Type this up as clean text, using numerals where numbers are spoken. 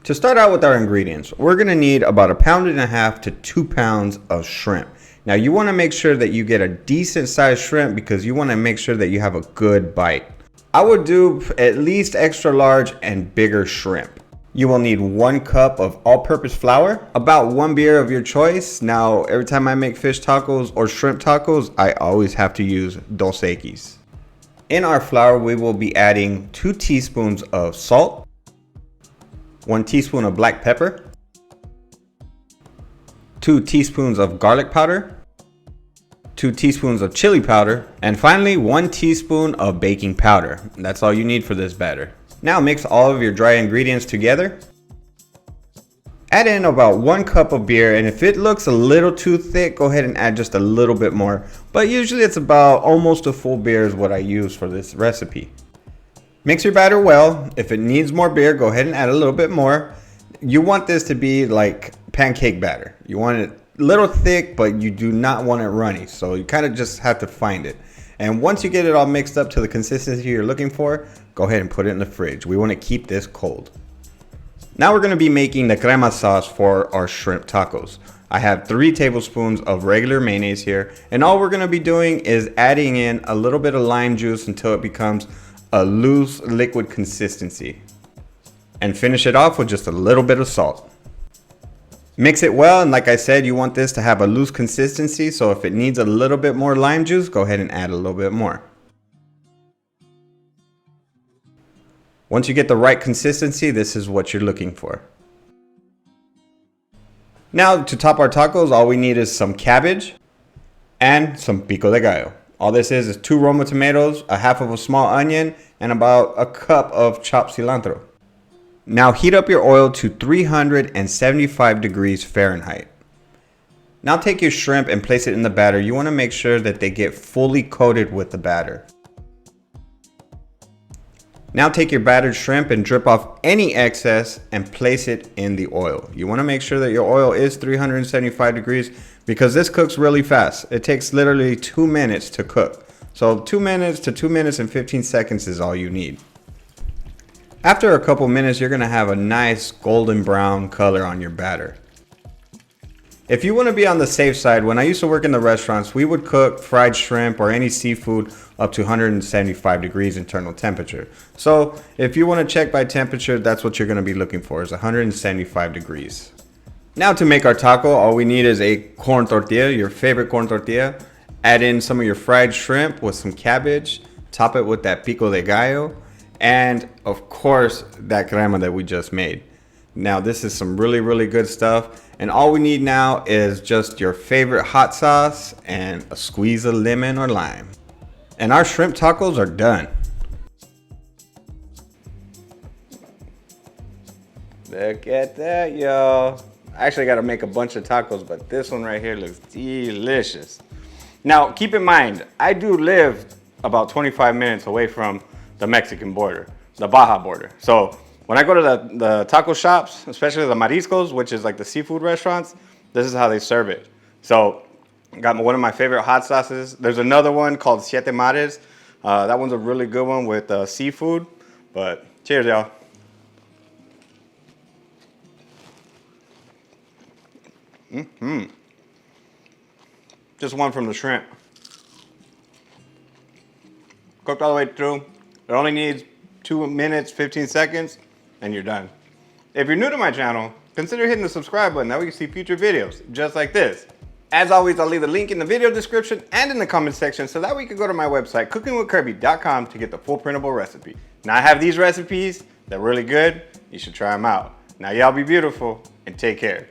To start out with our ingredients, we're going to need about 1.5 pounds to 2 pounds of shrimp. Now you want to make sure that you get a decent sized shrimp because you want to make sure that you have a good bite. I would do at least extra large and bigger shrimp. You will need 1 cup of all-purpose flour, about 1 beer of your choice. Now every time I make fish tacos or shrimp tacos, I always have to use Dos Equis. In our flour, we will be adding 2 teaspoons of salt, 1 teaspoon of black pepper, 2 teaspoons of garlic powder, 2 teaspoons of chili powder, and finally 1 teaspoon of baking powder. That's all you need for this batter. Now mix all of your dry ingredients together. Add in about 1 cup of beer, and if it looks a little too thick, go ahead and add just a little bit more. But usually it's about almost a full beer is what I use for this recipe. Mix your batter well. If it needs more beer, go ahead and add a little bit more. You want this to be like pancake batter. You want it a little thick, but you do not want it runny. So you kind of just have to find it. And once you get it all mixed up to the consistency you're looking for, go ahead and put it in the fridge. We want to keep this cold. Now we're going to be making the crema sauce for our shrimp tacos. I have 3 tablespoons of regular mayonnaise here, and all we're going to be doing is adding in a little bit of lime juice until it becomes a loose liquid consistency. And finish it off with just a little bit of salt. Mix it well, and like I said, you want this to have a loose consistency, so if it needs a little bit more lime juice, go ahead and add a little bit more. Once you get the right consistency, this is what you're looking for. Now to top our tacos, all we need is some cabbage and some pico de gallo. All this is 2 Roma tomatoes, a half of a small onion, and about a cup of chopped cilantro. Now heat up your oil to 375 degrees Fahrenheit. Now take your shrimp and place it in the batter. You want to make sure that they get fully coated with the batter. Now take your battered shrimp and drip off any excess and place it in the oil. You want to make sure that your oil is 375 degrees because this cooks really fast. It takes literally 2 minutes to cook. So 2 minutes to 2 minutes and 15 seconds is all you need. After a couple minutes, you're going to have a nice golden brown color on your batter. If you want to be on the safe side, when I used to work in the restaurants, we would cook fried shrimp or any seafood up to 175 degrees internal temperature. So if you want to check by temperature, that's what you're going to be looking for, is 175 degrees. Now to make our taco, all we need is a corn tortilla, your favorite corn tortilla. Add in some of your fried shrimp with some cabbage. Top it with that pico de gallo. And of course, that crema that we just made. Now this is some really good stuff. And all we need now is just your favorite hot sauce and a squeeze of lemon or lime. And our shrimp tacos are done. Look at that, y'all. I actually got to make a bunch of tacos, but this one right here looks delicious. Now, keep in mind, I do live about 25 minutes away from the Mexican border, the Baja border. So when I go to the taco shops, especially the mariscos, which is like the seafood restaurants, this is how they serve it. So got one of my favorite hot sauces. There's another one called Siete Mares. That one's a really good one with seafood. But cheers, y'all. Just one from the shrimp. Cooked all the way through. It only needs 2 minutes, 15 seconds, and you're done. If you're new to my channel, consider hitting the subscribe button. That way you can see future videos just like this. As always, I'll leave the link in the video description and in the comment section so that way you can go to my website, cookingwithkirby.com, to get the full printable recipe. Now I have these recipes. They're really good. You should try them out. Now y'all be beautiful and take care.